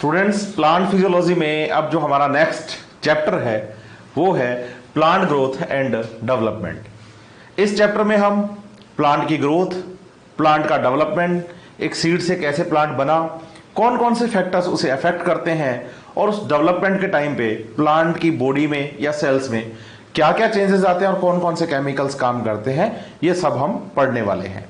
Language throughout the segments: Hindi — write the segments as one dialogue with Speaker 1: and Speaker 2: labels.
Speaker 1: स्टूडेंट्स, प्लांट फिजियोलॉजी में अब जो हमारा नेक्स्ट चैप्टर है वो है प्लांट ग्रोथ एंड डेवलपमेंट। इस चैप्टर में हम प्लांट की ग्रोथ, प्लांट का डेवलपमेंट, एक सीड से कैसे प्लांट बना, कौन कौन से फैक्टर्स उसे अफेक्ट करते हैं और उस डेवलपमेंट के टाइम पे प्लांट की बॉडी में या सेल्स में क्या क्या चेंजेस आते हैं और कौन कौन से केमिकल्स काम करते हैं, ये सब हम पढ़ने वाले हैं।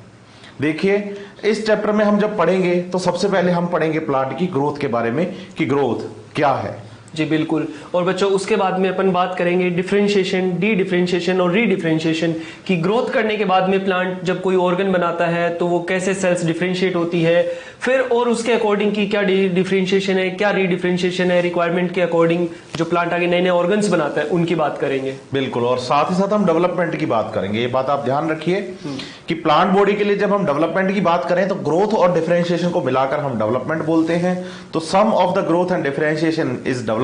Speaker 1: देखिए, इस चैप्टर में हम जब पढ़ेंगे तो सबसे पहले हम पढ़ेंगे प्लांट की ग्रोथ के बारे में कि ग्रोथ क्या है।
Speaker 2: जी बिल्कुल। और बच्चों उसके बाद में अपन बात करेंगे डिफरेंशिएशन, डी डिफरेंशिएशन और री डिफरेंशिएशन की ग्रोथ करने के बाद में प्लांट जब कोई ऑर्गन बनाता है तो वो कैसे सेल्स डिफरेंशिएट होती है, फिर और उसके अकॉर्डिंग की क्या डिफरेंशिएशन है, क्या री डिफरेंशिएशन है, रिक्वायरमेंट के अकॉर्डिंग जो प्लांट आगे नए नए ऑर्गन्स बनाता है उनकी बात करेंगे।
Speaker 1: बिल्कुल, और साथ ही साथ हम डेवलपमेंट की बात करेंगे। ये बात आप ध्यान रखिए कि प्लांट बॉडी के लिए जब हम डेवलपमेंट की बात करें तो ग्रोथ और डिफरेंशिएशन को मिलाकर हम डेवलपमेंट बोलते हैं। तो sum of the growth and differentiation is development.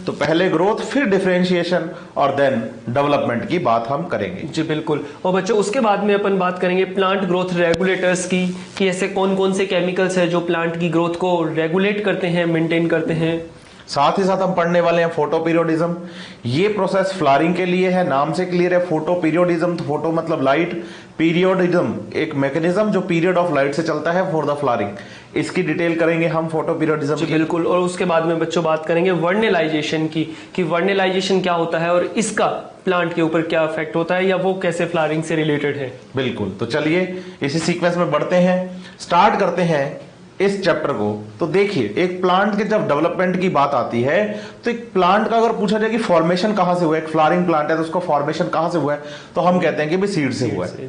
Speaker 1: तो पहले ग्रोथ, फिर डिफरेंशिएशन और देन डेवलपमेंट की बात हम करेंगे।
Speaker 2: जी बिल्कुल। और बच्चों उसके बाद में अपन बात करेंगे प्लांट ग्रोथ रेगुलेटर्स की कि ऐसे कौन कौन से केमिकल्स है जो प्लांट की ग्रोथ को रेगुलेट करते हैं, मेंटेन करते हैं।
Speaker 1: साथ ही साथ हम पढ़ने वाले हैं फोटो पीरियोडिज्म। ये प्रोसेस फ्लावरिंग के लिए है, नाम से क्लियर है। फोटो पीरियोडिज्म, तो फोटो मतलब लाइट, पीरियोडिज्म एक मैकेनिज्म जो पीरियड ऑफ लाइट से चलता है फॉर द फ्लावरिंग। इसकी डिटेल करेंगे हम फोटो पीरियोडिज्म की।
Speaker 2: बिल्कुल। और उसके बाद में बच्चों बात करेंगे वर्नेलाइजेशन की कि वर्नेलाइजेशन क्या होता है और इसका प्लांट के ऊपर क्या इफेक्ट होता है या वो कैसे फ्लावरिंग से रिलेटेड है।
Speaker 1: बिल्कुल, तो चलिए इसी सीक्वेंस में बढ़ते हैं, स्टार्ट करते हैं इस चैप्टर को। तो देखिए, एक प्लांट के जब डेवलपमेंट की बात आती है तो एक प्लांट का अगर पूछा जाए कि फॉर्मेशन कहां से हुआ है, एक फ्लावरिंग प्लांट है तो उसका फॉर्मेशन कहां से हुआ है, तो हम कहते हैं कि भाई सीड से हुआ है।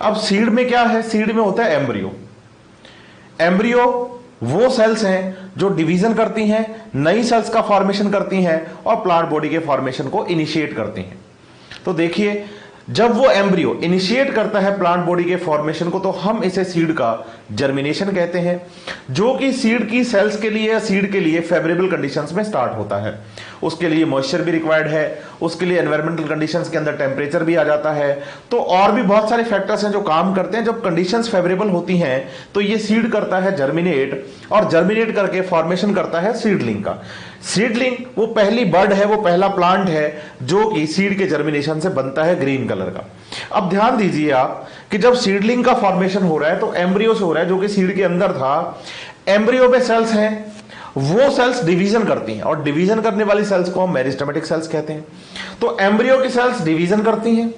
Speaker 1: अब सीड में क्या है, सीड में होता है एम्ब्रियो। एम्ब्रियो वो सेल्स हैं जो डिवीजन करती हैं, नई सेल्स का फॉर्मेशन करती हैं और प्लांट बॉडी के फॉर्मेशन को इनिशिएट करती हैं। तो देखिए, जब वो एम्ब्रियो इनिशिएट करता है प्लांट बॉडी के फॉर्मेशन को तो हम इसे सीड का जर्मिनेशन कहते हैं, जो कि सीड की सेल्स के लिए या सीड के लिए फेवरेबल कंडीशंस में स्टार्ट होता है। उसके लिए मॉइस्चर भी रिक्वायर्ड है, उसके लिए एनवायरमेंटल कंडीशंस के अंदर टेम्परेचर भी आ जाता है। तो और भी बहुत सारे फैक्टर्स हैं जो काम करते हैं। जब कंडीशंस फेवरेबल होती हैं तो ये सीड करता है जर्मिनेट, और जर्मिनेट करके फॉर्मेशन करता है सीडलिंग का। सीडलिंग वो पहली बर्ड है, वो पहला प्लांट है जो कि सीड के जर्मिनेशन से बनता है, ग्रीन कलर का। अब ध्यान दीजिए आप कि जब सीडलिंग का फॉर्मेशन हो रहा है तो एम्ब्रियो से हो रहा है जो कि सीड के अंदर था। एम्ब्रियो पे सेल्स हैं, वो सेल्स डिवीजन करती हैं और डिवीजन करने वाली सेल्स को हम मेरिस्टेमेटिक सेल्स कहते हैं। तो एम्ब्रियो की सेल्स डिवीजन करती हैं,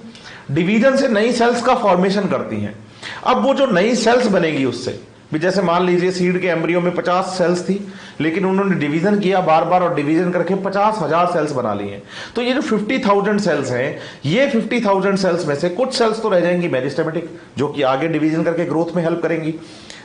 Speaker 1: डिवीजन से नई सेल्स का फॉर्मेशन करती हैं। अब वो जो नई सेल्स बनेगी उससे भी, जैसे मान लीजिए सीड के एम्ब्रियो में 50 सेल्स थी, लेकिन उन्होंने डिवीजन किया बार बार और डिवीजन करके 50,000 सेल्स बना ली हैं। तो ये जो 50,000 सेल्स हैं, ये 50,000 सेल्स में से कुछ सेल्स तो रह जाएंगी मेरिस्टेमेटिक, जो कि आगे डिवीजन करके ग्रोथ में हेल्प करेंगी,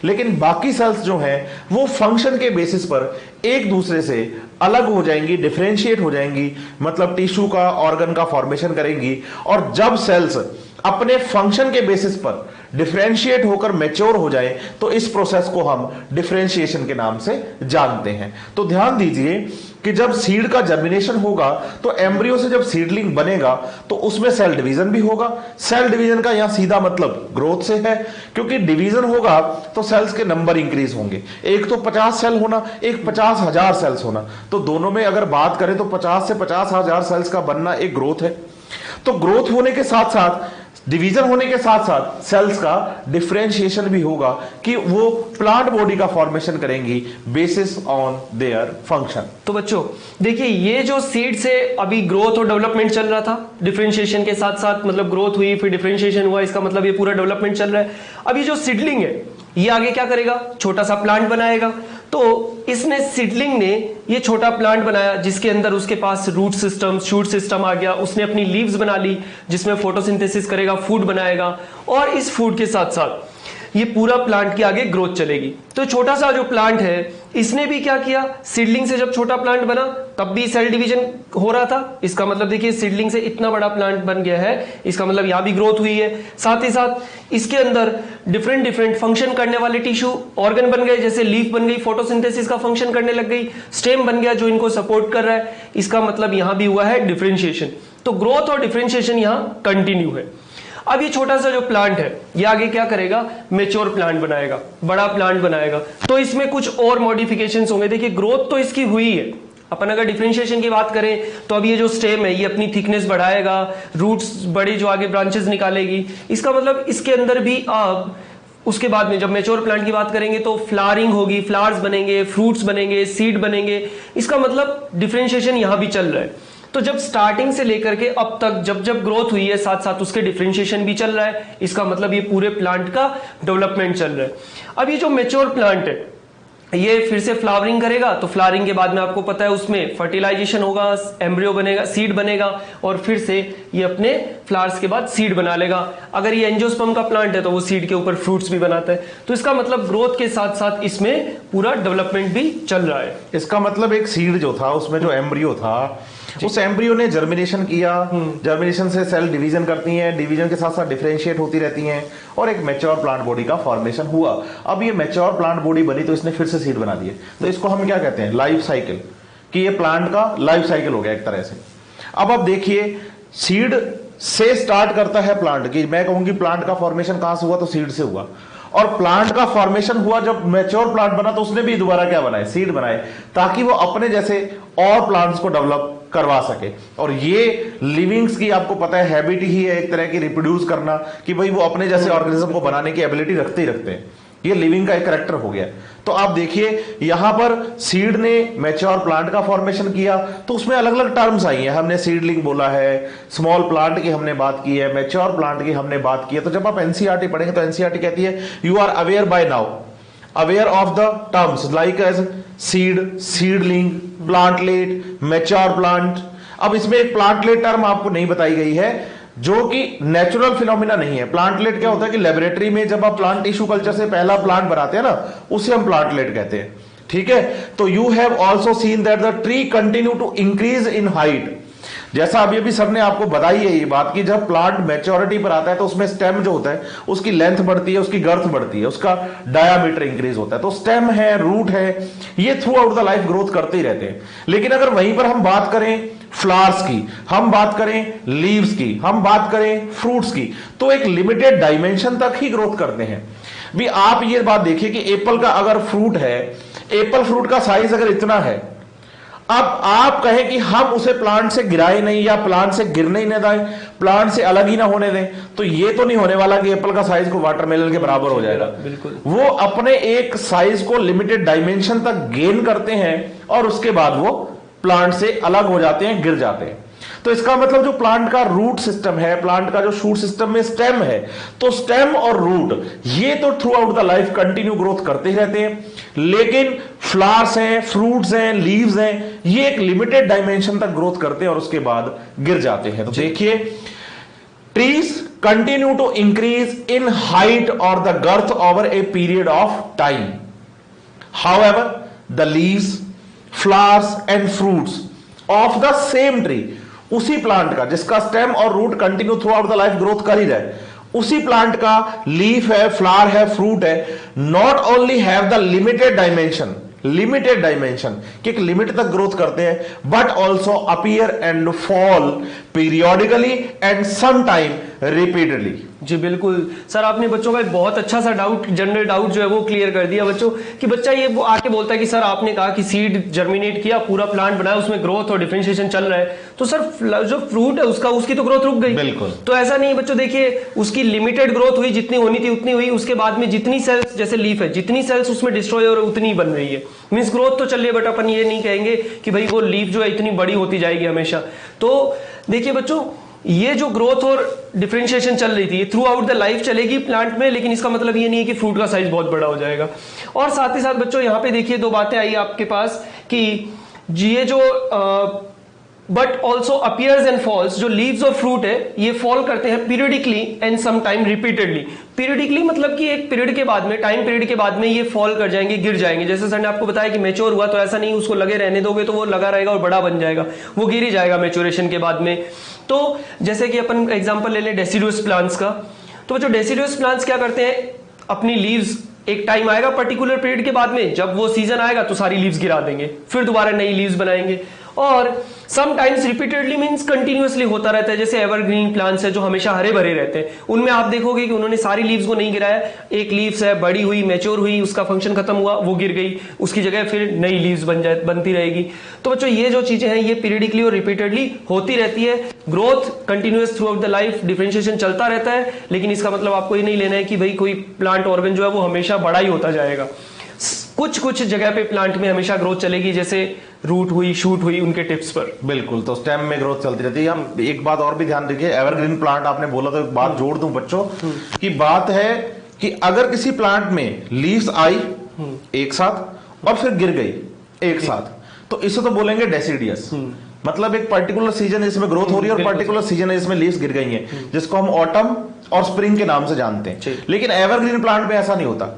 Speaker 1: लेकिन बाकी सेल्स जो हैं वो फंक्शन के बेसिस पर एक दूसरे से अलग हो जाएंगी, डिफरेंशिएट हो जाएंगी, मतलब टिश्यू का, ऑर्गन का फॉर्मेशन करेंगी। और जब सेल्स अपने फंक्शन के बेसिस पर डिफरेंशिएट होकर मैच्योर हो जाए तो इस प्रोसेस को हम डिफरेंशिएशन के नाम से जानते हैं। तो ध्यान दीजिए कि जब सीड का जर्मिनेशन होगा तो एम्ब्रियो से जब सीडलिंग बनेगा तो उसमें सेल डिवीजन भी होगा। सेल डिवीजन का यहां सीधा मतलब ग्रोथ से है, क्योंकि डिवीजन होगा तो सेल्स के नंबर इंक्रीज होंगे। एक तो 50 सेल होना, एक 50,000 सेल्स होना, तो दोनों में अगर बात करें तो 50 से 50,000 सेल्स का बनना एक ग्रोथ है। तो ग्रोथ होने के साथ साथ, डिवीजन होने के साथ साथ सेल्स का डिफरेंशिएशन भी होगा कि वो प्लांट बॉडी का फॉर्मेशन करेंगी बेसिस ऑन देयर फंक्शन।
Speaker 2: तो बच्चों देखिए, ये जो सीड से अभी ग्रोथ और डेवलपमेंट चल रहा था, डिफरेंशिएशन के साथ साथ मतलब ग्रोथ हुई फिर डिफरेंशिएशन हुआ, इसका मतलब ये पूरा डेवलपमेंट चल रहा है। अभी जो सीडलिंग है ये आगे क्या करेगा, छोटा सा प्लांट बनाएगा। तो इसने सीडलिंग ने ये छोटा प्लांट बनाया जिसके अंदर उसके पास रूट सिस्टम, शूट सिस्टम आ गया, उसने अपनी लीव्स बना ली जिसमें फोटोसिंथेसिस करेगा, फूड बनाएगा, और इस फूड के साथ साथ ये पूरा प्लांट की आगे ग्रोथ चलेगी। तो छोटा सा जो प्लांट है इसने भी क्या किया, सीडलिंग से जब छोटा प्लांट बना तब भी सेल डिवीजन हो रहा था। इसका मतलब देखिए सीडलिंग से इतना बड़ा प्लांट बन गया है, इसका मतलब यहां भी ग्रोथ हुई है। साथ ही साथ इसके अंदर डिफरेंट डिफरेंट फंक्शन करने वाले टिश्यू ऑर्गन बन गए, जैसे लीफ बन गई, फोटोसिंथेसिस का फंक्शन करने लग गई, स्टेम बन गया जो इनको सपोर्ट कर रहा है। इसका मतलब यहां भी हुआ है डिफरेंशिएशन। तो ग्रोथ और डिफरेंशिएशन यहां कंटिन्यू है। अब ये छोटा सा जो प्लांट है ये आगे क्या करेगा, मेच्योर प्लांट बनाएगा, बड़ा प्लांट बनाएगा। तो इसमें कुछ और मॉडिफिकेशंस होंगे। देखिए ग्रोथ तो इसकी हुई है, अपन अगर डिफरेंशिएशन की बात करें तो अब ये जो स्टेम है ये अपनी थिकनेस बढ़ाएगा, रूट्स बड़ी जो आगे ब्रांचेस निकालेगी। इसका मतलब इसके अंदर भी अब उसके बाद में जब मैच्योर प्लांट की बात करेंगे तो फ्लावरिंग होगी, फ्लावर्स बनेंगे, फ्रूट्स बनेंगे, सीड बनेंगे। इसका मतलब डिफरेंशिएशन यहां भी चल रहा है। तो जब स्टार्टिंग से लेकर के अब तक जब जब ग्रोथ हुई है साथ साथ उसके डिफरेंशिएशन भी चल रहा है। इसका मतलब ये पूरे प्लांट का डेवलपमेंट चल रहा है। अब ये जो मैच्योर प्लांट है ये फिर से फ्लावरिंग करेगा, तो फ्लावरिंग के बाद में आपको पता है उसमें फर्टिलाइजेशन होगा, एम्ब्रियो बनेगा, सीड बनेगा और फिर से ये अपने फ्लावर्स के बाद सीड बना लेगा। अगर ये एंजियोस्पर्म का प्लांट है तो वो सीड के ऊपर फ्रूट्स भी बनाता है। तो इसका मतलब ग्रोथ के साथ साथ इसमें पूरा डेवलपमेंट भी चल रहा है।
Speaker 1: इसका मतलब एक सीड जो था उसमें जो एम्ब्रियो था उस एम्ब्रियो ने जर्मिनेशन किया, जर्मिनेशन से सेल डिवीजन करती हैं, डिवीजन के साथ साथ डिफरेंशिएट होती रहती हैं और एक मैच्योर प्लांट बॉडी का फॉर्मेशन हुआ। अब ये मैच्योर प्लांट बॉडी बनी तो इसने फिर से सीड बना दिए। तो इसको हम क्या कहते हैं, लाइफ साइकिल, कि ये प्लांट का लाइफ साइकिल हो गया एक तरह से। अब आप देखिए सीड से स्टार्ट करता है प्लांट की, मैं कहूंगी प्लांट का फॉर्मेशन कहां से हुआ, तो सीड से हुआ। और प्लांट का फॉर्मेशन हुआ जब मैच्योर प्लांट बना तो उसने भी दोबारा क्या बनाए, सीड बनाए, ताकि वो अपने जैसे और प्लांट्स को डेवलप करवा सके। और ये लिविंग्स की आपको पता है हैबिट ही है एक तरह की, रिप्रोड्यूस करना, कि भाई वो अपने जैसे ऑर्गेनिज्म को बनाने की एबिलिटी रखते ही रखते हैं। ये लिविंग का एक करेक्टर हो गया। तो आप देखिए यहां पर सीड ने मैच्योर प्लांट का फॉर्मेशन किया तो उसमें अलग अलग टर्म्स आई हैं। हमने सीडलिंग बोला है, स्मॉल प्लांट की हमने बात की है, मैच्योर प्लांट की हमने बात की है। तो जब आप एनसीईआरटी पढ़ेंगे तो एनसीईआरटी कहती है you are aware by now, aware of the terms like as seed, seedling, plantlet, mature plant. अब इसमें एक प्लांटलेट टर्म आपको नहीं बताई गई है जो कि नेचुरल फिनोमिना नहीं है। प्लांटलेट क्या होता है कि लेबोरेटरी में जब आप प्लांट टिश्यू कल्चर से पहला प्लांट बनाते हैं ना, उसे हम प्लांटलेट कहते हैं। ठीक है, तो you have also seen that the tree continue to increase in height. जैसा अभी सर ने आपको बताई है ये बात कि जब प्लांट मैच्योरिटी पर आता है तो उसमें स्टेम जो होता है उसकी लेंथ बढ़ती है, उसकी गर्थ बढ़ती है, उसका डायामीटर इंक्रीज होता है। तो स्टेम है, रूट है, ये through out the life growth करते ही रहते हैं। लेकिन अगर वहीं पर हम बात करें फ्लावर्स की, हम बात करें लीव्स की, हम बात करें फ्रूट्स की, तो एक लिमिटेड डायमेंशन तक ही ग्रोथ करते हैं। भी आप ये बात देखिए कि एप्पल का अगर फ्रूट है, एप्पल फ्रूट का साइज अगर इतना है, अब आप कहें कि हम उसे प्लांट से गिराए नहीं या प्लांट से गिरने ही ना दें, प्लांट से अलग ही ना होने दें, तो ये तो नहीं होने वाला कि एप्पल का साइज को वाटरमेलन के बराबर हो जाएगा।
Speaker 2: बिल्कुल,
Speaker 1: वो अपने एक साइज को लिमिटेड डायमेंशन तक गेन करते हैं और उसके बाद वो प्लांट से अलग हो जाते हैं, गिर जाते हैं। तो इसका मतलब जो प्लांट का रूट सिस्टम है, प्लांट का जो शूट सिस्टम में स्टेम है, तो स्टेम और रूट ये तो through out the life continue growth करते ही रहते हैं। लेकिन फ्लावर्स हैं, फ्रूट्स हैं, लीव्स हैं, ये एक लिमिटेड डायमेंशन तक ग्रोथ करते हैं और उसके बाद गिर जाते हैं। तो देखिए trees continue to increase in height और the girth over a period of time. However the leaves, flowers and fruits of the same tree, उसी प्लांट का जिसका स्टेम और root continue throughout the life growth कर ही रहे, उसी प्लांट का लीफ है, फ्लावर है, फ्रूट है, not only have the limited dimension कि एक लिमिट तक ग्रोथ करते हैं, but also appear and fall periodically and some time repeatedly.
Speaker 2: जी बिल्कुल सर, आपने बच्चों का एक बहुत अच्छा सा डाउट, जनरल डाउट जो है वो क्लियर कर दिया बच्चों कि बच्चा ये वो आके बोलता है कि सर आपने कहा कि सीड जर्मिनेट किया, पूरा प्लांट बनाया, उसमें ग्रोथ और डिफरेंशिएशन चल रहा है, तो सर जो फ्रूट है उसकी तो ग्रोथ रुक गई।
Speaker 1: बिल्कुल,
Speaker 2: तो ऐसा नहीं बच्चों, देखिए उसकी लिमिटेड ग्रोथ हुई, जितनी होनी थी उतनी हुई, उसके बाद में जितनी सेल्स, जैसे लीफ है, जितनी सेल्स उसमें डिस्ट्रॉय हो रही है उतनी बन रही है, मींस ग्रोथ तो चल रही है, बट अपन ये नहीं कहेंगे कि भाई वो लीफ जो है इतनी बड़ी होती जाएगी हमेशा। तो देखिए बच्चों, ये जो ग्रोथ और डिफरेंशिएशन चल रही थी थ्रू आउट द लाइफ चलेगी प्लांट में, लेकिन इसका मतलब ये नहीं है कि फ्रूट का साइज बहुत बड़ा हो जाएगा। और साथ ही साथ बच्चों यहाँ पे देखिए दो बातें आई आपके पास कि ये जो but also appears and falls, जो लीव्स और फ्रूट है ये फॉल करते हैं periodically and some time repeatedly. Periodically मतलब कि एक पीरियड के बाद में, टाइम पीरियड के बाद में ये फॉल कर जाएंगे, गिर जाएंगे। जैसे सर ने आपको बताया कि मैच्योर हुआ तो ऐसा नहीं उसको लगे रहने दोगे तो वो लगा रहेगा और बड़ा बन जाएगा, वो गिर ही जाएगा मैच्योरेशन के बाद में। तो जैसे कि अपन एग्जांपल ले लें डेसिडुअस प्लांट्स का, तो जो डेसिडुअस प्लांट्स क्या करते हैं, अपनी लीव्स एक टाइम आएगा पर्टिकुलर पीरियड के बाद में, जब वो सीजन आएगा तो सारी लीव्स गिरा देंगे, फिर दोबारा नई लीव्स बनाएंगे। और समटाइम्स रिपीटेडली मीन्स कंटिन्यूअसली होता रहता है। जैसे एवरग्रीन प्लांट्स है जो हमेशा हरे भरे रहते हैं, उनमें आप देखोगे कि उन्होंने सारी लीव्स को नहीं गिराया, एक लीव्स है बड़ी हुई मैच्योर हुई, उसका फंक्शन खत्म हुआ, वो गिर गई, उसकी जगह फिर नई लीव्स बनती रहेगी। तो बच्चों ये जो चीजें हैं ये पीरियडिकली और रिपीटेडली होती रहती है। Growth continuous through out the life, differentiation चलता रहता है, लेकिन इसका मतलब आपको ये नहीं लेना है कि भाई कोई प्लांट ऑर्गन जो है वो हमेशा बड़ा ही होता जाएगा। कुछ जगह पे प्लांट में हमेशा ग्रोथ चलेगी, जैसे रूट हुई, शूट हुई, उनके टिप्स पर।
Speaker 1: बिल्कुल, तो स्टेम में ग्रोथ चलती रहती है। हम एक बात और भी ध्यान रखिए, एवरग्रीन प्लांट आपने बोला तो एक बात जोड़ दूं बच्चों की बात है कि अगर किसी प्लांट में लीव्स आई एक साथ और फिर गिर गई एक साथ, तो इसे तो बोलेंगे डेसिडियस। मतलब एक पर्टिकुलर सीजन इसमें ग्रोथ हो रही है और पर्टिकुलर सीजन है इसमें लीव्स गिर गई हैं, जिसको हम ऑटम और स्प्रिंग के नाम से जानते हैं। लेकिन एवरग्रीन प्लांट में ऐसा नहीं होता।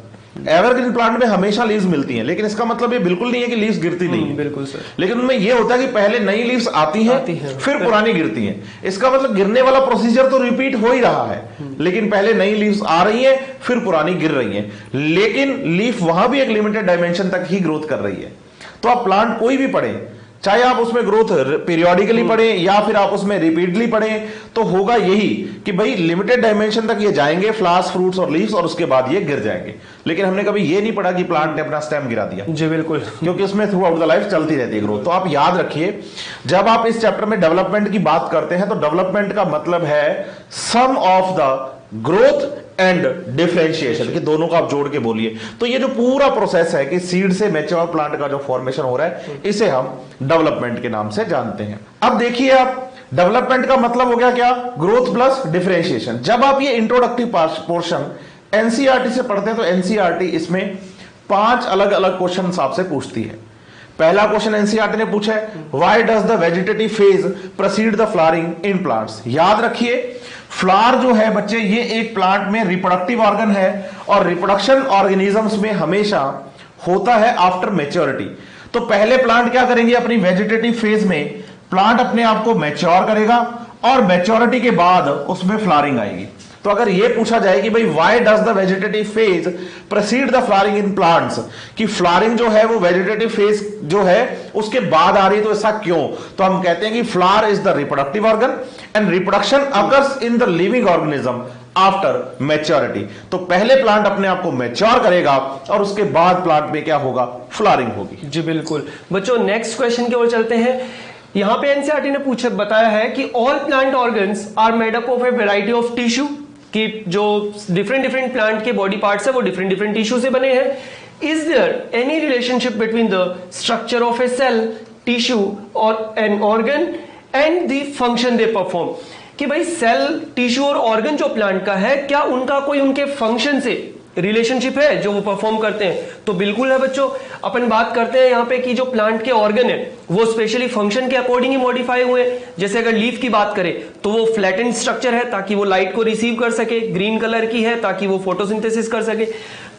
Speaker 1: एवरग्रीन प्लांट में हमेशा लीव्स मिलती हैं, लेकिन इसका मतलब ये बिल्कुल नहीं है कि लीव्स गिरती नहीं है।
Speaker 2: बिल्कुल सर।
Speaker 1: लेकिन उनमें ये होता है कि पहले नई लीव्स आती हैं, फिर पुरानी गिरती हैं। इसका मतलब गिरने वाला प्रोसीजर तो रिपीट हो ही रहा है, लेकिन पहले नई लीव्स आ रही हैं, फिर पुरानी गिर रही हैं। लेकिन लीफ वहां भी एक लिमिटेड डायमेंशन तक ही ग्रोथ कर रही है। तो आप प्लांट कोई भी पढ़ें, चाहे आप उसमें ग्रोथ पीरियोडिकली पढ़ें या फिर आप उसमें रिपीटली पढ़ें, तो होगा यही कि भाई लिमिटेड डायमेंशन तक ये जाएंगे, फ्लावर्स, फ्रूट्स और लीव्स, और उसके बाद ये गिर जाएंगे। लेकिन हमने कभी ये नहीं पढ़ा कि प्लांट ने अपना स्टेम गिरा दिया।
Speaker 2: जी बिल्कुल,
Speaker 1: क्योंकि उसमें थ्रू आउट द लाइफ चलती रहती है ग्रोथ। तो आप याद रखिए, जब आप इस चैप्टर में डेवलपमेंट की बात करते हैं तो डेवलपमेंट का मतलब है sum of the growth and differentiation, कि दोनों को आप जोड़ के बोलिए। तो ये जो पूरा प्रोसेस है कि सीड से मैच्योर प्लांट का जो फॉर्मेशन हो रहा है, इसे हम डेवलपमेंट के नाम से जानते हैं। अब देखिए, आप डेवलपमेंट का मतलब हो गया क्या? Growth plus differentiation. जब आप ये इंट्रोडक्टिव पोर्शन एनसीईआरटी से पढ़ते हैं तो एनसीईआरटी इसमें 5 अलग अलग क्वेश्चन आपसे पूछती है। पहला क्वेश्चन एनसीईआरटी ने पूछा है, why does the vegetative phase proceed the flowering in plants. याद रखिए, फ्लावर जो है बच्चे, ये एक प्लांट में रिप्रोडक्टिव ऑर्गन है और रिप्रोडक्शन ऑर्गेनिजम्स में हमेशा होता है आफ्टर मैच्योरिटी। तो पहले प्लांट क्या करेंगे? अपनी वेजिटेटिव फेज में प्लांट अपने आप को मैच्योर करेगा और मैच्योरिटी के बाद उसमें फ्लावरिंग आएगी। तो अगर ये पूछा जाए कि भाई why does the vegetative phase proceed the flowering in plants, कि फ्लावरिंग जो है वो वेजिटेटिव फेज जो है उसके बाद आ रही है, तो ऐसा क्यों? तो हम कहते हैं कि flower is the reproductive organ and reproduction occurs in the living organism after maturity. तो पहले प्लांट अपने आप को मैच्योर करेगा और उसके बाद प्लांट में क्या होगा? फ्लावरिंग होगी।
Speaker 2: जी बिल्कुल। बच्चों नेक्स्ट क्वेश्चन की ओर चलते हैं। यहां पे एनसीईआरटी ने बताया है कि all plant organs are made up of a variety of tissue, कि जो डिफरेंट प्लांट के बॉडी पार्ट्स है वो डिफरेंट टिश्यू से बने हैं। Is there any relationship between the structure of a cell, tissue और an organ and the function they perform, कि भाई सेल, टिश्यू और ऑर्गन जो प्लांट का है, क्या उनका कोई उनके फंक्शन से रिलेशनशिप है जो वो परफॉर्म करते हैं? तो बिल्कुल है बच्चों। अपन बात करते हैं यहाँ पे कि जो प्लांट के ऑर्गन है वो स्पेशली फंक्शन के अकॉर्डिंग ही मॉडिफाई हुए। जैसे अगर लीफ की बात करें तो वो फ्लैटेंड स्ट्रक्चर है ताकि वो लाइट को रिसीव कर सके, ग्रीन कलर की है ताकि वो फोटोसिंथेसिस कर सके।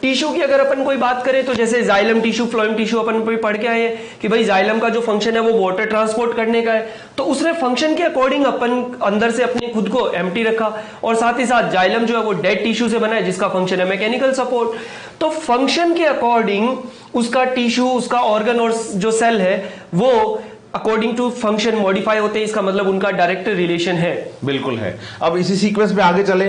Speaker 2: टिश्यू की अगर अपन कोई बात करें तो जैसे जाइलम टिश्यू, फ्लोएम टिश्यू अपन कोई पढ़ के आए हैं कि भाई जाइलम का जो फंक्शन है वो वाटर ट्रांसपोर्ट करने का है, तो उसने फंक्शन के अकॉर्डिंग अपन अंदर से अपने खुद को एम्प्टी रखा। और साथ ही साथ जाइलम जो है वो डेड टिश्यू से बना है जिसका फंक्शन है मैकेनिकल सपोर्ट। तो फंक्शन के अकॉर्डिंग उसका टिश्यू, उसका ऑर्गन और जो सेल है वो अकॉर्डिंग टू फंक्शन मॉडिफाई होते हैं। इसका मतलब उनका डायरेक्ट रिलेशन है।
Speaker 1: बिल्कुल है। अब इसी सीक्वेंस में आगे चले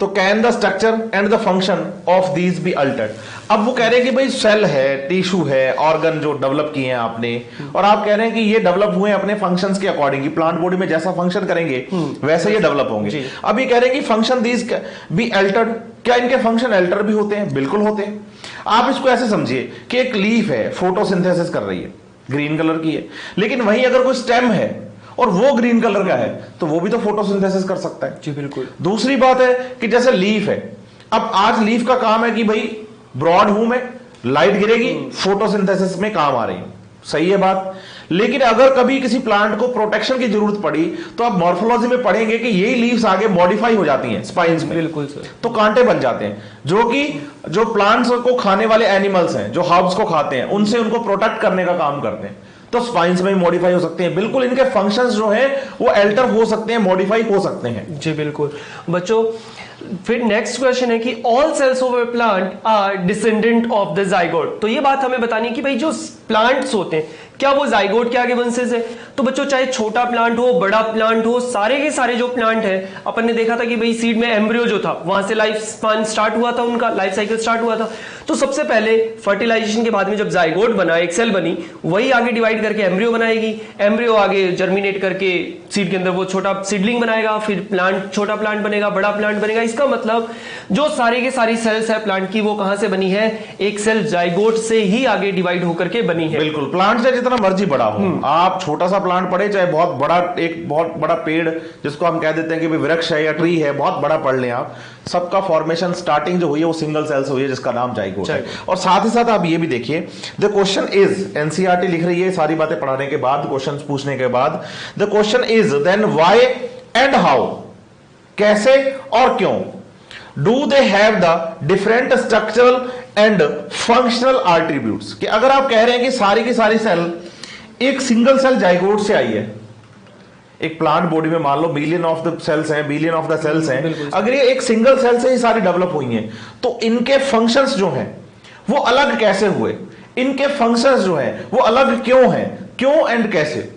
Speaker 1: तो can the structure and the function of these be altered. अब वो कह रहे हैं कि भाई सेल है, टिश्यू है, ऑर्गन जो डेवलप किए हैं आपने, और आप कह रहे हैं कि ये डेवलप हुए अपने फंक्शंस के अकॉर्डिंग, कि प्लांट बॉडी में जैसा फंक्शन करेंगे वैसे ये डेवलप होंगे। अब ये कह रहे हैं कि फंक्शन दीज बी अल्टर्ड, क्या इनके फंक्शन अल्टर भी होते हैं? बिल्कुल होते हैं। आप इसको ऐसे समझिए कि एक लीफ है, फोटोसिंथेसिस कर रही है, ग्रीन कलर की है, लेकिन वहीं अगर कोई स्टेम है और वो ग्रीन कलर का है तो वो भी तो फोटोसिंथेसिस कर सकता है।
Speaker 2: जी बिल्कुल।
Speaker 1: दूसरी बात है कि जैसे लीफ है, अब आज लीफ का काम है कि भाई ब्रॉड हूं मैं, लाइट गिरेगी, फोटोसिंथेसिस में काम आ रही हूं, सही है बात। लेकिन अगर कभी किसी प्लांट को प्रोटेक्शन की जरूरत पड़ी तो आप मॉर्फोलॉजी में पढ़ेंगे कि यही लीव्स आगे मॉडिफाई हो जाती हैं स्पाइन्स में।
Speaker 2: बिल्कुल सर।
Speaker 1: तो कांटे बन जाते हैं, जो कि जो प्लांट्स को खाने वाले एनिमल्स हैं, जो हर्ब्स को खाते हैं, उनसे उनको प्रोटेक्ट करने का काम करते हैं। तो स्पाइन्स में मॉडिफाई हो सकते हैं। बिल्कुल इनके फंक्शंस जो हैं वो अल्टर हो सकते हैं, मॉडिफाई हो सकते हैं।
Speaker 2: जी बिल्कुल। बच्चों फिर नेक्स्ट क्वेश्चन है कि all cells of a plant are descendant of the zygote. तो ये बात हमें बतानी है कि भाई जो प्लांट्स होते हैं, क्या वो जाइगोट के आगे वंशज है? तो बच्चों चाहे छोटा प्लांट हो, बड़ा प्लांट हो, सारे के सारे जो प्लांट है, अपन ने देखा था कि भाई सीड में एम्ब्रियो जो था, वहां से लाइफ स्पान स्टार्ट हुआ था, उनका लाइफ साइकिल स्टार्ट हुआ था। तो सबसे पहले फर्टिलाइजेशन के बाद में जब जाइगोट बना, एक सेल बनी, वही आगे डिवाइड करके एम्ब्रियो बनाएगी, एम्ब्रियो आगे जर्मिनेट करके सीड के अंदर वो छोटा सीडलिंग बनाएगा, फिर प्लांट, छोटा प्लांट बनेगा, बड़ा प्लांट बनेगा। इसका मतलब जो सारे के सारी सेल्स है प्लांट की, वो कहां से बनी है? एक सेल जाइगोट से ही आगे डिवाइड होकर के बनी है।
Speaker 1: बिल्कुल, प्लांट से जितना मर्जी बड़ा हो, आप छोटा सा प्लांट पढ़े चाहे बहुत बड़ा, एक बहुत बड़ा पेड़ जिसको हम कह देते हैं कि वृक्ष है या ट्री है, बहुत बड़ा पढ़ लें आप, सबका फॉर्मेशन स्टार्टिंग जो हुई है वो सिंगल सेल से हुई है, जिसका नाम जाइगोट है। और साथ ही साथ आप ये भी देखिए, द क्वेश्चन इज, एनसीईआरटी लिख रही है सारी बातें पढ़ाने के बाद, क्वेश्चन पूछने के बाद, the question is then why and how, कैसे और क्यों, do they have the different structural and functional attributes. कि अगर आप कह रहे हैं कि सारी की सारी सेल एक सिंगल सेल जाइगोट से आई है, एक प्लांट बॉडी में मान लो बिलियन ऑफ द सेल्स हैं, बिलियन ऑफ द सेल्स हैं, अगर ये एक सिंगल सेल से ही सारी डेवलप हुई हैं, तो इनके फंक्शंस जो हैं वो अलग कैसे हुए, इनके फंक्शंस जो हैं वो अलग क्यों हैं, क्यों एंड कैसे।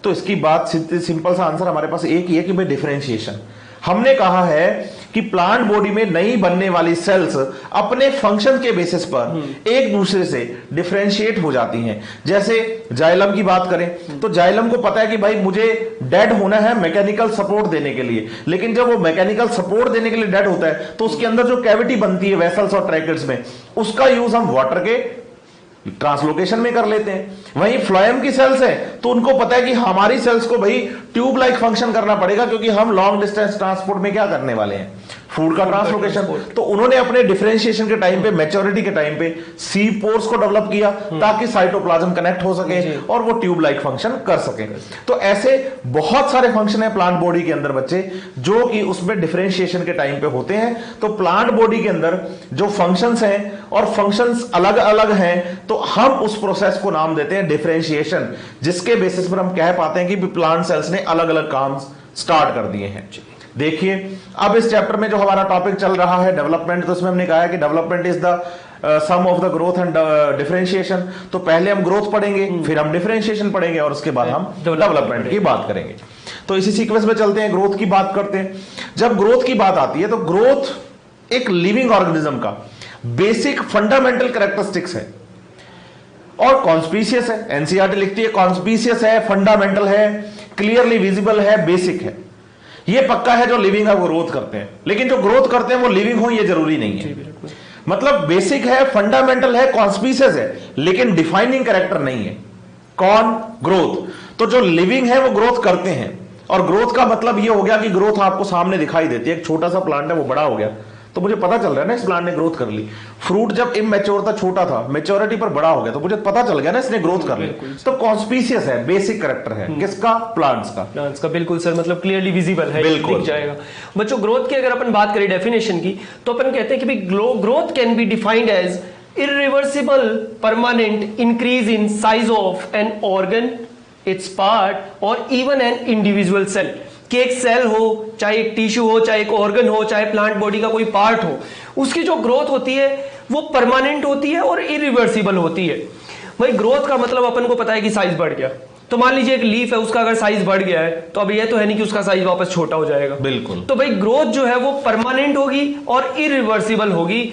Speaker 1: तो इसकी बात सिंपल सा आंसर हमारे पास एक ही है कि भाई डिफरेंशिएशन। हमने कहा है कि प्लांट बॉडी में नई बनने वाली सेल्स अपने फंक्शन के बेसिस पर एक दूसरे से डिफरेंशिएट हो जाती हैं। जैसे जाइलम की बात करें तो जाइलम को पता है कि भाई मुझे डेड होना है मैकेनिकल सपोर्ट देने के लिए, लेकिन जब वो मैकेनिकल सपोर्ट देने के लिए डेड होता है तो उसके अंदर जो कैविटी बनती है वेसल्स और ट्रैकेट्स में, उसका यूज हम वाटर के ट्रांसलोकेशन में कर लेते हैं। वहीं फ्लोएम की सेल्स हैं तो उनको पता है कि हमारी सेल्स को भाई ट्यूब लाइक फंक्शन करना पड़ेगा, क्योंकि हम लॉन्ग डिस्टेंस ट्रांसपोर्ट में क्या करने वाले हैं, फूड का ट्रांसलोकेशन। तो उन्होंने अपने डिफरेंशिएशन के टाइम पे, मैच्योरिटी के टाइम पे सी पोर्स को डेवलप किया ताकि साइटोप्लाज्म कनेक्ट हो सके और वो ट्यूब लाइक फंक्शन कर सके। तो ऐसे बहुत सारे फंक्शन है प्लांट बॉडी के अंदर बच्चे, जो कि उसमें डिफरेंशिएशन के टाइम पे होते हैं। तो प्लांट बॉडी के अंदर जो फंक्शंस हैं और फंक्शंस अलग अलग हैं, तो हम उस प्रोसेस को नाम देते हैं डिफरेंशिएशन, जिसके बेसिस पर हम कह पाते हैं कि प्लांट सेल्स ने अलग अलग काम स्टार्ट कर दिए हैं। देखिए अब इस चैप्टर में जो हमारा टॉपिक चल रहा है डेवलपमेंट, तो इसमें हमने कहा है कि development is the sum of the growth and differentiation. तो पहले हम ग्रोथ पढ़ेंगे, फिर हम डिफरेंशिएशन पढ़ेंगे और उसके बाद हम डेवलपमेंट की बात करेंगे। तो इसी सीक्वेंस में चलते हैं, ग्रोथ की बात करते हैं। जब ग्रोथ की बात आती है तो ग्रोथ एक लिविंग ऑर्गेनिज्म का बेसिक फंडामेंटल कैरेक्टरिस्टिक्स है और कॉन्स्पीशियस है। एनसीईआरटी लिखती है कॉन्स्पीशियस है, फंडामेंटल है, क्लियरली विजिबल है, बेसिक है। ये पक्का है जो लिविंग है वो ग्रोथ करते हैं, लेकिन जो ग्रोथ करते हैं वो लिविंग हो ये जरूरी नहीं है। मतलब बेसिक है, फंडामेंटल है, कॉन्स्पीशियस है, लेकिन डिफाइनिंग कैरेक्टर नहीं है। कौन? ग्रोथ। तो जो लिविंग है वो ग्रोथ करते हैं, और ग्रोथ का मतलब ये हो गया कि ग्रोथ आपको सामने दिखाई देती है। एक छोटा सा प्लांट है वो बड़ा हो गया तो मुझे पता चल रहा है ना इस प्लांट ने ग्रोथ कर ली। फ्रूट जब इमैच्योर था, छोटा था, मैच्योरिटी पर बड़ा हो गया तो मुझे पता चल गया ना इसने ग्रोथ कर ली। तो कॉन्स्पीशियस है, बेसिक कैरेक्टर है किसका? प्लांट्स का।
Speaker 2: प्लांट्स का, बिल्कुल सर, मतलब क्लियरली विजिबल है, दिख जाएगा। बच्चों ग्रोथ की अगर अपन बात करें डेफिनेशन की, तो अपन कहते हैं कि भाई growth can be defined as irreversible permanent increase in size of an organ, its part or even an individual cell। कि एक सेल हो, चाहे एक टिश्यू हो, चाहे एक ऑर्गन हो, चाहे प्लांट बॉडी का कोई पार्ट हो, उसकी जो ग्रोथ होती है वो परमानेंट होती है और इरिवर्सिबल होती है। भाई ग्रोथ का मतलब अपन को पता है कि साइज बढ़ गया। तो मान लीजिए एक लीफ है, उसका अगर साइज बढ़ गया है तो अब ये तो है नहीं कि उसका साइज वापस छोटा हो जाएगा।
Speaker 1: बिल्कुल।
Speaker 2: तो भाई ग्रोथ जो है वो परमानेंट होगी और इरिवर्सिबल होगी।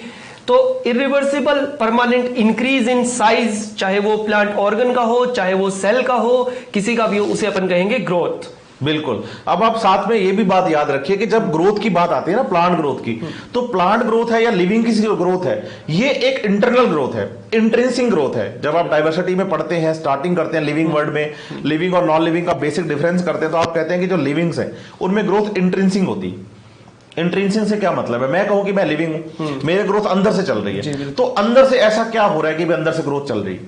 Speaker 2: तो irreversible permanent increase in size, चाहे वो प्लांट ऑर्गन का हो, चाहे वो सेल का हो, किसी का भी हो, उसे अपन कहेंगे ग्रोथ।
Speaker 1: बिल्कुल। अब आप साथ में ये भी बात याद रखिए कि जब ग्रोथ की बात आती है ना, प्लांट ग्रोथ की, तो प्लांट ग्रोथ है या लिविंग की ग्रोथ है, ये एक इंटरनल ग्रोथ है, इंट्रिंसिक ग्रोथ है। जब आप डाइवर्सिटी में पढ़ते हैं, स्टार्टिंग करते हैं लिविंग वर्ड में, लिविंग और नॉन लिविंग का बेसिक डिफरेंस करते हैं, तो आप कहते हैं कि जो लिविंग्स है उनमें ग्रोथ इंट्रिंसिक होती है। इंट्रिंसिक से क्या मतलब है? मैं कहूं कि मैं लिविंग हूं, मेरे ग्रोथ अंदर से चल रही है, तो अंदर से ऐसा क्या हो रहा है कि अंदर से ग्रोथ चल रही है?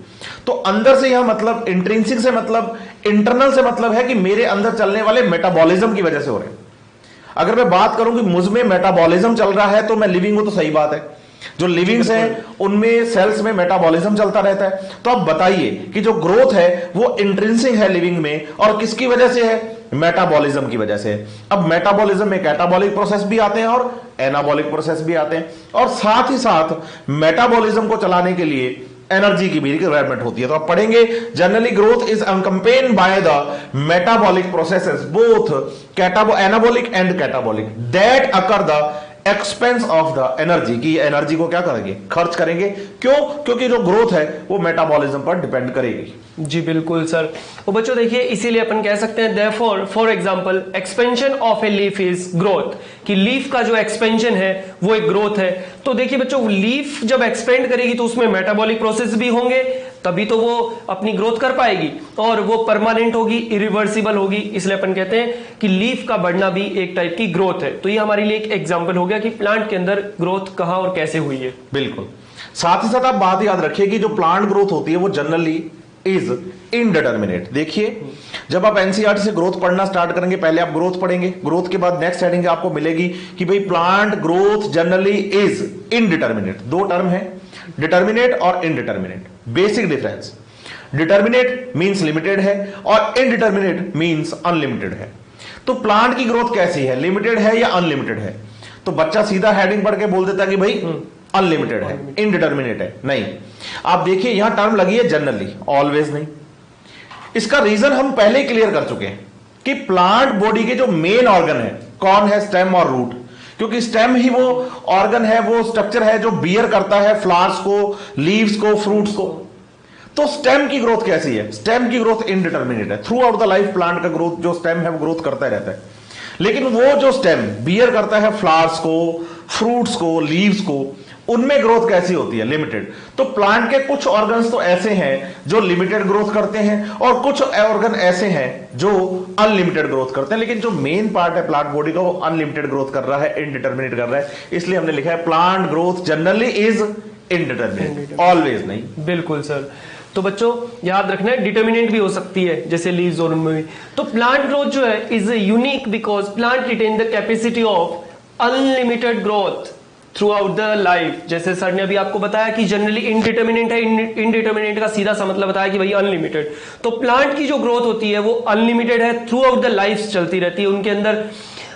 Speaker 1: तो अंदर से यह मतलब, इंट्रिंसिक से मतलब, इंटरनल से मतलब है कि मेरे अंदर चलने वाले मेटाबॉलिज्म की वजह से हो रहे हैं। अगर मैं बात करूं कि मुझ में मेटाबॉलिज्म चल रहा है तो मैं लिविंग हूं, तो सही बात है। जो लिविंग्स हैं उनमें सेल्स में मेटाबॉलिज्म चलता रहता है। तो अब बताइए कि जो ग्रोथ है वो इंट्रिंसिक है लिविंग में, और किसकी वजह से है? मेटाबॉलिज्म की वजह से। अब मेटाबॉलिज्म में कैटाबॉलिक प्रोसेस भी आते हैं और एनाबॉलिक प्रोसेस भी आते हैं, और साथ ही साथ मेटाबॉलिज्म को चलाने के लिए एनर्जी की भी रिक्वायरमेंट होती है। तो आप पढ़ेंगे generally growth is accompanied by the metabolic processes both anabolic and catabolic that occur the expense of the energy, की एनर्जी को क्या करेंगे, खर्च करेंगे। क्यों? क्योंकि जो ग्रोथ है वो मेटाबॉलिज्म पर डिपेंड करेगी।
Speaker 2: जी बिल्कुल सर। तो बच्चों देखिए इसीलिए अपन कह सकते हैं therefore for example expansion of a leaf is growth, कि लीफ का जो एक्सपेंशन है वो एक ग्रोथ है। तो देखिए बच्चों लीफ जब एक्सपेंड करेगी तो उसमें मेटाबॉलिक प्रोसेस भी होंगे, तभी तो वो अपनी ग्रोथ कर पाएगी और वो परमानेंट होगी, इरिवर्सिबल होगी। इसलिए अपन कहते हैं कि लीफ का बढ़ना भी एक टाइप की ग्रोथ है। तो ये हमारे लिए एक एग्जांपल हो गया कि प्लांट के अंदर ग्रोथ कहां और कैसे हुई है।
Speaker 1: बिल्कुल। साथ ही साथ आप बात याद रखिए कि जो प्लांट ग्रोथ होती है वो जनरली इज इनडिटर्मिनेट। देखिए जब आप एनसीईआरटी से ग्रोथ पढ़ना स्टार्ट करेंगे, पहले आप ग्रोथ पढ़ेंगे, ग्रोथ के बाद नेक्स्ट हेडिंग आपको मिलेगी कि भाई plant growth generally is indeterminate. दो टर्म है, डिटर्मिनेट और indeterminate. Basic difference, determinate means limited है और इनडिटर्मिनेट मींस अनलिमिटेड है। तो प्लांट की ग्रोथ कैसी है, लिमिटेड है या अनलिमिटेड है? तो बच्चा सीधा हेडिंग पढ़ के बोल देता कि भाई अनलिमिटेड है, इनडिटर्मिनेट है। नहीं, आप देखिए यहां टर्म लगी है जनरली, ऑलवेज नहीं। इसका रीजन हम पहले ही क्लियर कर चुके हैं कि प्लांट बॉडी के जो मेन ऑर्गन है कौन है, स्टेम और रूट। क्योंकि स्टेम ही वो ऑर्गन है, वो स्ट्रक्चर है जो बियर करता है फ्लावर्स को, लीव्स को, फ्रूट्स को। तो स्टेम की ग्रोथ कैसी है? स्टेम की ग्रोथ इनडिटर्मिनेट है। Through out the life plant का ग्रोथ जो स्टेम है वो ग्रोथ करता रहता है, लेकिन वो जो स्टेम बियर करता है फ्लावर्स को, फ्रूट्स को, लीव्स को, उनमें ग्रोथ कैसी होती है? लिमिटेड। तो प्लांट के कुछ ऑर्गन्स तो ऐसे हैं जो लिमिटेड ग्रोथ करते हैं और कुछ ऑर्गन ऐसे हैं जो अनलिमिटेड ग्रोथ करते हैं। लेकिन जो मेन पार्ट है प्लांट बॉडी का वो अनलिमिटेड ग्रोथ कर रहा है, इनडिटर्मिनेट कर रहा है। इसलिए हमने लिखा है plant growth generally is indeterminate, always नहीं।
Speaker 2: बिल्कुल सर। तो बच्चों याद रखना है डिटर्मिनेंट भी हो सकती है जैसे लीव्स और उनमें भी। तो प्लांट ग्रोथ जो है is unique because plant retain the capacity of unlimited growth throughout the life. जैसे सर ने अभी आपको बताया कि जनरली इनडिटर्मिनेंट है, इनडिटर्मिनेंट का सीधा सा मतलब बताया कि भाई अनलिमिटेड। तो प्लांट की जो ग्रोथ होती है वो अनलिमिटेड है, थ्रू आउट द लाइफ चलती रहती है उनके अंदर।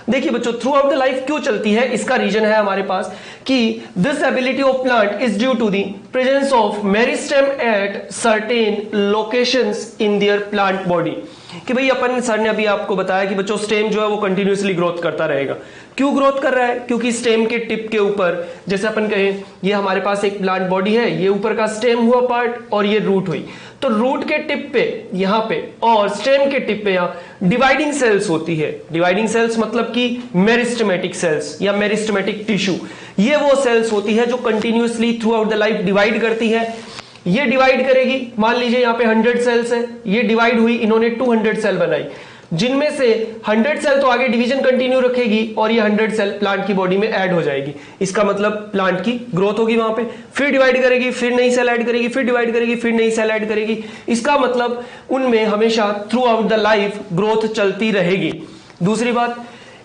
Speaker 2: देखिए बच्चों थ्रू आउट द लाइफ क्यों चलती है, इसका रीजन है हमारे पास कि this ability of plant is due to the presence of meristem at certain locations in their plant body. कि भाई अपन सर ने अभी आपको बताया कि बच्चों स्टेम जो है वो कंटिन्यूअसली ग्रोथ करता रहेगा। क्यों ग्रोथ कर रहा है? क्योंकि स्टेम के टिप के ऊपर, जैसे अपन कहें ये हमारे पास एक प्लांट बॉडी है, ये ऊपर का स्टेम हुआ पार्ट और ये रूट हुई। तो रूट के टिप पे यहाँ पे और स्टेम के टिप पे यहाँ डिवाइडिंग सेल्स होती है। डिवाइडिंग सेल्स मतलब कि मेरिस्टेमेटिक सेल्स या मेरिस्टेमेटिक टिश्यू, ये वो सेल्स होती है जो continuously through out the life divide करती है। ये डिवाइड करेगी, मान लीजिए यहाँ पे 100 सेल्स है, ये डिवाइड हुई, इन्होंने 200 सेल बनाई, जिनमें से 100 सेल तो आगे डिवीजन कंटिन्यू रखेगी और ये 100 सेल प्लांट की बॉडी में ऐड हो जाएगी। इसका मतलब प्लांट की ग्रोथ होगी वहां पे, फिर डिवाइड करेगी, फिर नई सेल ऐड करेगी, फिर डिवाइड करेगी, फिर नई सेल ऐड करेगी। इसका मतलब उनमें हमेशा through out the life growth चलती रहेगी। दूसरी बात,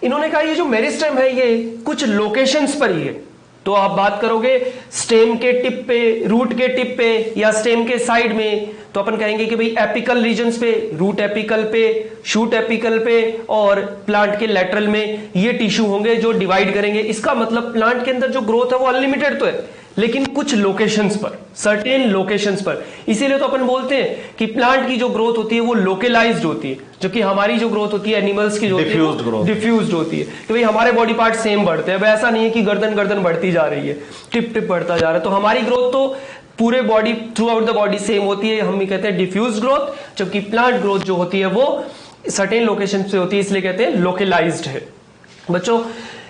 Speaker 2: इन्होंने कहा ये जो मेरिस्टेम है ये कुछ लोकेशंस पर ही है। तो आप बात करोगे स्टेम के टिप पे, रूट के टिप पे या स्टेम के साइड में, तो अपन कहेंगे कि भाई एपिकल रीजन्स पे, रूट एपिकल पे, शूट एपिकल पे और प्लांट के लेटरल में ये टिश्यू होंगे जो डिवाइड करेंगे। इसका मतलब प्लांट के अंदर जो ग्रोथ है वो अनलिमिटेड तो है, लेकिन कुछ लोकेशंस पर, सर्टेन लोकेशंस पर। इसीलिए तो अपन बोलते हैं कि प्लांट की जो ग्रोथ होती है वो लोकलाइज्ड होती है, जबकि हमारी जो ग्रोथ होती है एनिमल्स की जो डिफ्यूज्ड होती है। कि भाई हमारे बॉडी पार्ट सेम बढ़ते हैं, ऐसा नहीं है कि गर्दन बढ़ती जा रही है, टिप टिप बढ़ता जा रहा है। तो हमारी ग्रोथ तो पूरे body through out the body same होती है, हम कहते हैं डिफ्यूज्ड ग्रोथ, जबकि प्लांट ग्रोथ जो होती है वो सर्टेन लोकेशन से होती है, इसलिए कहते हैं लोकलाइज्ड है। बच्चों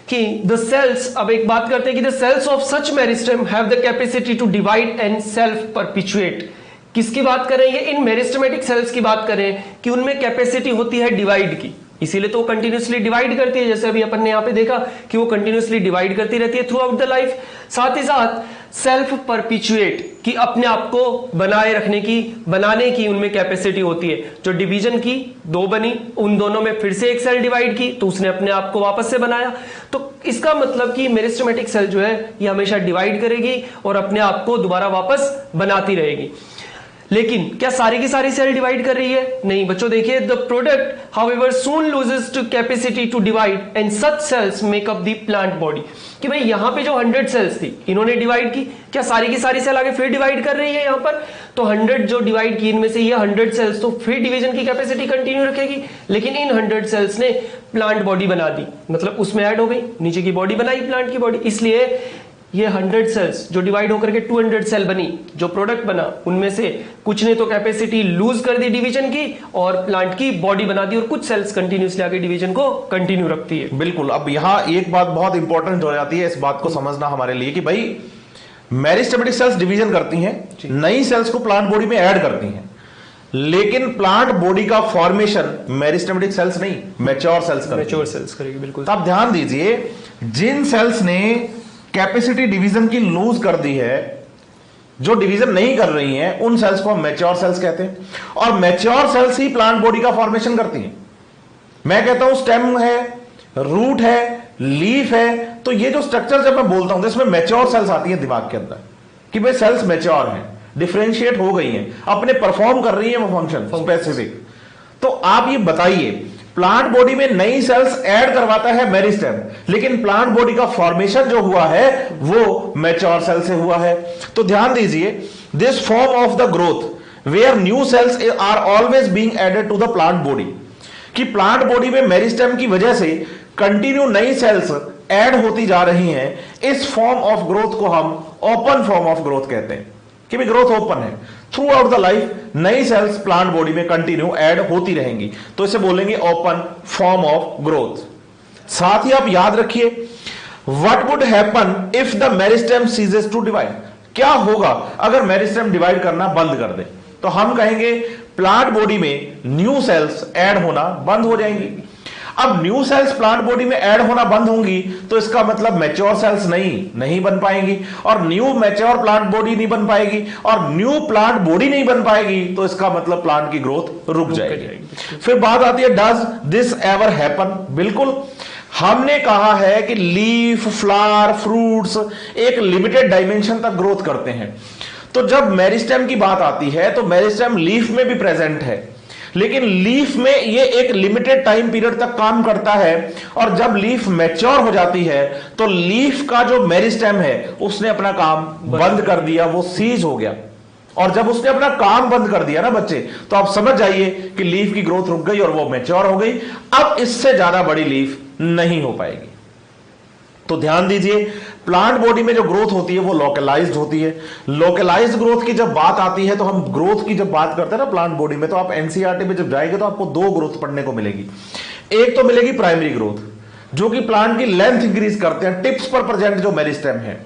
Speaker 2: कि द सेल्स, अब एक बात करते हैं कि the cells of such meristem have the capacity to divide and self perpetuate. किसकी बात करें? ये इन मेरिस्टेमेटिक सेल्स की बात करें कि उनमें कैपेसिटी होती है डिवाइड की, इसीलिए तो कंटिन्यूअसली डिवाइड करती है। जैसे अभी अपन ने यहां पे देखा कि वो कंटिन्यूअसली डिवाइड करती रहती है थ्रू आउट द लाइफ। साथ ही साथ सेल्फ परपिचुएट, कि अपने आप को बनाए रखने की, बनाने की उनमें कैपेसिटी होती है। जो डिवीजन की दो बनी, उन दोनों में फिर से एक सेल डिवाइड की तो उसने अपने आप को वापस से बनाया। तो इसका मतलब कि मेरिस्टेमेटिक सेल जो है ये हमेशा डिवाइड करेगी और अपने आप को दोबारा वापस बनाती रहेगी। लेकिन क्या सारी की सारी सेल डिवाइड कर रही है? नहीं बच्चों, देखिए the product however soon loses to capacity to divide and such cells make up the plant body. कि भाई यहां पे जो 100 सेल्स थी इन्होंने डिवाइड की, क्या सारी की सारी सेल आगे फिर डिवाइड कर रही है यहां पर? तो 100 जो डिवाइड की इनमें से ये 100 सेल्स तो फिर डिवीजन की कैपेसिटी कंटिन्यू रखेगी, लेकिन इन 100 सेल्स ने प्लांट बॉडी बना दी, मतलब उसमें ऐड हो गई, नीचे की बॉडी बनाई प्लांट की बॉडी। इसलिए ये 100 सेल्स जो डिवाइड होकर के 200 सेल बनी, जो प्रोडक्ट बना उनमें से कुछ ने तो कैपेसिटी लूज कर दी डिवीजन की और प्लांट की बॉडी बना दी, और कुछ सेल्स कंटिन्यूसली आगे डिवीजन को कंटिन्यू रखती है।
Speaker 1: बिल्कुल। अब यहाँ एक बात बहुत इंपॉर्टेंट हो जाती है, इस बात को समझना हमारे लिए कि भाई मेरिस्टेमेटिक सेल्स डिवीजन करती हैं, नई सेल्स को प्लांट बॉडी में ऐड करती हैं, लेकिन प्लांट बॉडी का फॉर्मेशन मेरिस्टेमेटिक सेल्स नहीं, मैच्योर सेल्स करेगी।
Speaker 2: मैच्योर सेल्स करेगी, बिल्कुल।
Speaker 1: तो आप ध्यान दीजिए, जिन सेल्स ने कैपेसिटी डिवीजन की लूज कर दी है, जो डिवीजन नहीं कर रही हैं, उन सेल्स को हम मैच्योर सेल्स कहते हैं, और मैच्योर सेल्स ही प्लांट बॉडी का फॉर्मेशन करती हैं। मैं कहता हूं स्टेम है, रूट है, लीफ है, तो ये जो स्ट्रक्चर जब मैं बोलता हूं तो इसमें मैच्योर सेल्स आती है दिमाग के अंदर कि भाई सेल्स मैच्योर हैं, डिफरेंशिएट हो गई हैं, अपने परफॉर्म कर रही हैं वो फंक्शन स्पेसिफिक। तो आप ये बताइए, प्लांट बॉडी में नई सेल्स ऐड करवाता है मेरिस्टेम, लेकिन प्लांट बॉडी का फॉर्मेशन जो हुआ है वो मैच्योर सेल से हुआ है। तो ध्यान दीजिए, this form of the growth where new cells are always being added to the plant body, कि प्लांट बॉडी में मेरिस्टेम की वजह से कंटिन्यू नई सेल्स ऐड होती जा रही हैं, इस फॉर्म ऑफ ग्रोथ को हम ओपन फॉर्म ऑफ ग्रोथ कहते हैं, कि भी ग्रोथ ओपन है, थ्रू आउट द लाइफ नई सेल्स प्लांट बॉडी में कंटिन्यू ऐड होती रहेंगी, तो इसे बोलेंगे ओपन फॉर्म ऑफ ग्रोथ। साथ ही आप याद रखिए, what would happen if the meristem ceases to divide, क्या होगा अगर मेरिस्टेम डिवाइड करना बंद कर दे? तो हम कहेंगे प्लांट बॉडी में न्यू सेल्स ऐड होना बंद हो जाएंगी। अब न्यू सेल्स प्लांट बॉडी में ऐड होना बंद होंगी तो इसका मतलब मैच्योर सेल्स नहीं बन पाएंगी, और न्यू मैच्योर प्लांट बॉडी नहीं बन पाएगी, और न्यू प्लांट बॉडी नहीं बन पाएगी, तो इसका मतलब प्लांट की ग्रोथ रुक जाएगी। फिर बात आती है, डज दिस एवर हैपन? बिल्कुल। हमने कहा है कि लीफ, फ्लावर, फ्रूट्स एक लिमिटेड डायमेंशन तक ग्रोथ करते हैं। तो जब मेरिस्टेम की बात आती है तो मेरिस्टेम लीफ में भी प्रेजेंट है, लेकिन लीफ में ये एक लिमिटेड टाइम पीरियड तक काम करता है, और जब लीफ मैच्योर हो जाती है तो लीफ का जो मेरिस्टेम है उसने अपना काम बंद कर दिया, वो सीज हो गया। और जब उसने अपना काम बंद कर दिया ना बच्चे, तो आप समझ जाइए कि लीफ की ग्रोथ रुक गई और वो मैच्योर हो गई। अब इससे ज्यादा बड़ी लीफ नहीं हो पाएगी। तो ध्यान दीजिए, प्लांट बॉडी में जो ग्रोथ होती है वो लोकलाइज्ड होती है। लोकलाइज्ड ग्रोथ की जब बात आती है, तो हम ग्रोथ की जब बात करते हैं ना प्लांट बॉडी में, तो आप एनसीईआरटी में जब जाएंगे तो आपको दो ग्रोथ पढ़ने को मिलेगी। एक तो मिलेगी प्राइमरी ग्रोथ, जो कि प्लांट की लेंथ इंक्रीज करते हैं, टिप्स पर प्रेजेंट जो मेरिस्टेम है,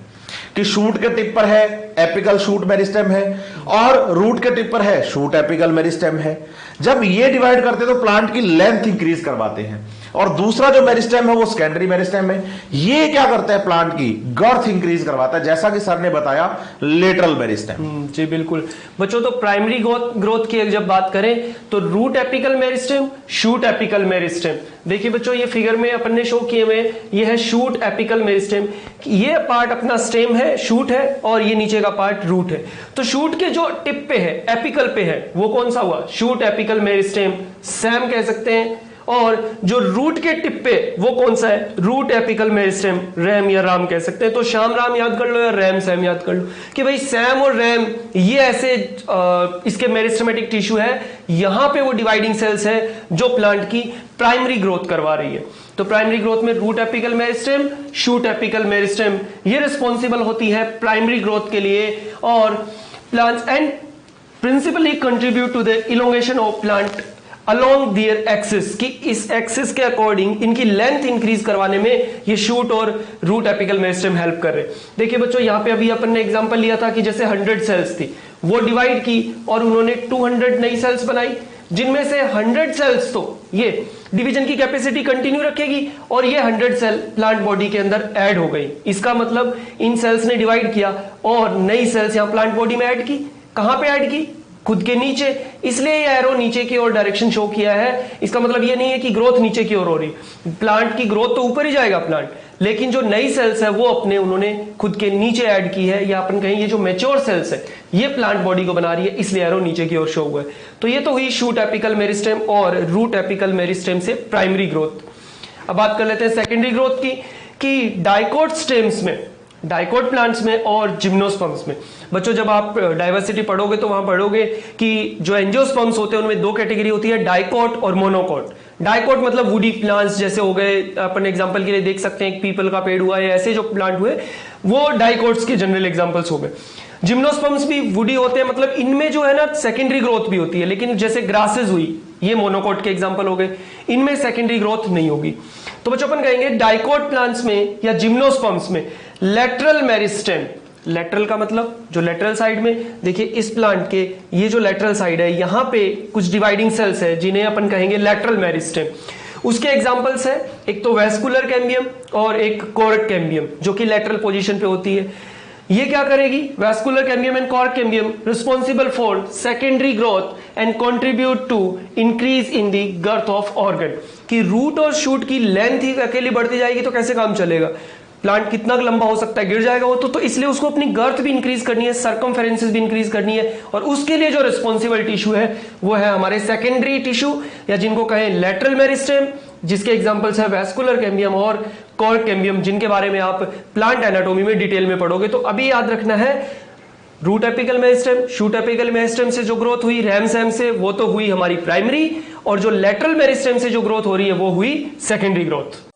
Speaker 1: कि शूट के टिप पर है एपिकल शूट मेरिस्टेम है, और रूट के टिप पर है शूट एपिकल मेरिस्टेम है। जब ये डिवाइड करते हैं तो प्लांट की लेंथ इंक्रीज करवाते हैं। और दूसरा जो मेरिस्टेम है वो सेकेंडरी मेरिस्टेम है, ये क्या करता है, प्लांट की गर्थ इंक्रीज करवाता है, जैसा कि सर ने बताया लेटरल मेरिस्टेम।
Speaker 2: जी बिल्कुल बच्चों। तो प्राइमरी ग्रोथ की जब बात करें तो root apical meristem, shoot apical meristem. देखिए बच्चों, ये फिगर में अपन ने शो किए हुए, ये है शूट एपिकल मेरिस्टेम। ये पार्ट अपना स्टेम है, शूट है, और ये नीचे का पार्ट रूट है। तो शूट के जो टिप पे है, एपिकल पे है, वो कौन सा हुआ, शूट एपिकल मेरिस्टेम, सैम कह सकते हैं। और जो रूट के टिप पे वो कौन सा है, रूट एपिकल मेरिस्टेम, रैम या राम कह सकते हैं। तो श्याम राम याद कर लो या रैम सैम याद कर लो, कि भाई सैम और रैम ये ऐसे इसके मेरिस्टेमेटिक टिश्यू है, यहां पे वो डिवाइडिंग सेल्स है जो प्लांट की प्राइमरी ग्रोथ करवा रही है। तो प्राइमरी ग्रोथ में root apical meristem, shoot apical meristem, ये रिस्पॉन्सिबल होती है प्राइमरी ग्रोथ के लिए। और plants and principally contribute to the elongation of plant along their axis, कि इस एक्सिस के अकॉर्डिंग इनकी लेंथ इंक्रीज करवाने में ये शूट और रूट एपिकल मेरिस्टेम हेल्प कर रहे हैं। देखिए बच्चों, यहां पे अभी अपन ने एग्जांपल लिया था कि जैसे 100 सेल्स थी, वो डिवाइड की और उन्होंने 200 नई सेल्स बनाई, जिनमें से 100 सेल्स तो ये डिवीजन की कैपेसिटी कंटिन्यू रखेगी, और ये 100 सेल प्लांट बॉडी के अंदर ऐड हो गई। इसका मतलब इन सेल्स ने डिवाइड किया और नई सेल्स यहां प्लांट बॉडी में ऐड की। कहां पे ऐड की, खुद के नीचे, इसलिए ये एरो नीचे की ओर डायरेक्शन शो किया है। इसका मतलब ये नहीं है कि ग्रोथ नीचे की ओर हो रही, प्लांट की ग्रोथ तो ऊपर ही जाएगा प्लांट, लेकिन जो नई सेल्स है वो अपने उन्होंने खुद के नीचे ऐड की है, या अपन कहें ये जो मैच्योर सेल्स है ये प्लांट बॉडी को बना रही है, इसलिए एरो नीचे की ओर शो हुआ है। तो ये तो हुई शूट एपिकल मेरिस्टेम और रूट एपिकल मेरिस्टेम से प्राइमरी ग्रोथ। अब बात कर लेते हैं सेकेंडरी ग्रोथ की, कि डाइकोट स्टेम्स में, डाइकोट प्लांट्स में और जिम्नोस्पर्म्स में। बच्चों जब आप डाइवर्सिटी पढ़ोगे तो वहां पढ़ोगे कि जो एंजियोस्पर्म्स होते हैं उनमें दो कैटेगरी होती है, डाइकोट और मोनोकोट। डाइकोट मतलब वुडी प्लांट्स जैसे हो गए, अपन एग्जांपल के लिए देख सकते हैं एक पीपल का पेड़ हुआ है, ऐसे जो प्लांट हुए वो डाइकोट्स के जनरल एग्जांपल्स हो गए। जिम्नोस्पर्म्स भी वुडी होते हैं, मतलब इनमें जो है ना सेकेंडरी ग्रोथ भी होती है, लेकिन जैसे ग्रासेस हुई ये मोनोकोट के एग्जांपल हो गए, इनमें सेकेंडरी ग्रोथ नहीं होगी। तो बच्चों अपन कहेंगे डाइकोट प्लांट्स में या जिम्नोस्पर्म्स में लेटरल मेरिस्टेम, लेटरल का मतलब जो लेटरल साइड में, देखिए इस प्लांट के ये जो लेटरल साइड है यहां पे कुछ डिवाइडिंग सेल्स है जिन्हें अपन कहेंगे लेटरल मेरिस्टेम। उसके एग्जांपल्स है एक तो वेस्कुलर कैम्बियम और एक कोर्क कैम्बियम जो कि लेटरल पोजीशन पे होती है। ये क्या करेगी, vascular cambium and cork cambium responsible for secondary growth and contribute to increase in the girth of organ. कि रूट और शूट की लेंथ ही अकेली बढ़ती जाएगी तो कैसे काम चलेगा, प्लांट कितना लंबा हो सकता है, गिर जाएगा वो तो इसलिए उसको अपनी गर्थ भी इंक्रीज करनी है, सर्कमफेरेंसेस भी इंक्रीज करनी है, और उसके लिए जो रिस्पॉन्सिबल टिश्यू है वो है हमारे सेकेंडरी टिश्यू या जिनको कहें लेटरल मेरिस्टेम, जिसके एग्जांपल्स है वेस्कुलर कैम्बियम और कोर्क कैम्बियम, जिनके बारे में आप प्लांट एनाटॉमी में डिटेल में पढ़ोगे। तो अभी याद रखना है root apical meristem, shoot apical meristem से जो ग्रोथ हुई रैम सैम से वो तो हुई हमारी प्राइमरी, और जो लेटरल मेरिस्टेम से जो ग्रोथ हो रही है वो हुई सेकेंडरी ग्रोथ।